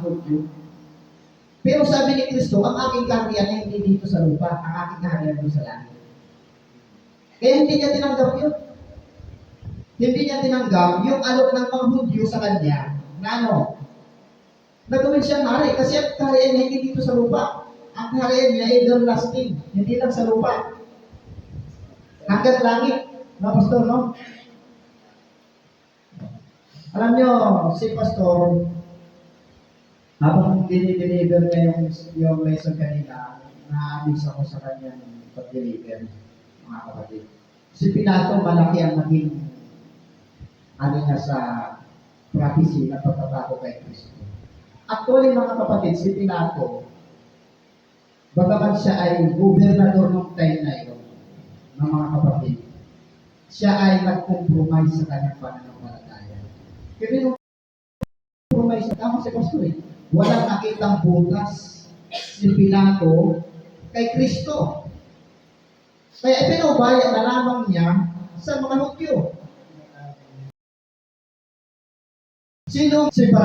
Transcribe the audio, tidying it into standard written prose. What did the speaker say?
Hudyo. Pero sabi ni Kristo, ang aking kaharian ay hindi dito sa lupa, ang aking kaharian doon sa langit. Kaya hindi niya tinanggap yun. Hindi niya tinanggap yung alok ng mga Hudyo sa kanya na ano, na gawin siyang hari. Kasi ang kaharian niya hindi dito sa lupa. Ang kaharian niya ay everlasting, hindi lang sa lupa. Hanggang langit. No, Pastor, no? Alam nyo, si Pastor, habang dinideliver niya yung lesson kanina, na-amis ako sa kanyang pag-deliver, mga kapatid. Si Pilato, malaki ang naging ano niya sa prophecy na pagkatao kay Kristo. Actually, mga kapatid, si Pilato, bagaman siya ay gobernador ng time na yun, ng mga kapatid, siya ay nag-compromise sa kanyang pananampalataya. Kasi nung compromise, tama si Pastor eh, walang nakitang butas si Pilato kay Kristo. Kaya ipinubaya na lamang niya sa mga Hudyo. Sino si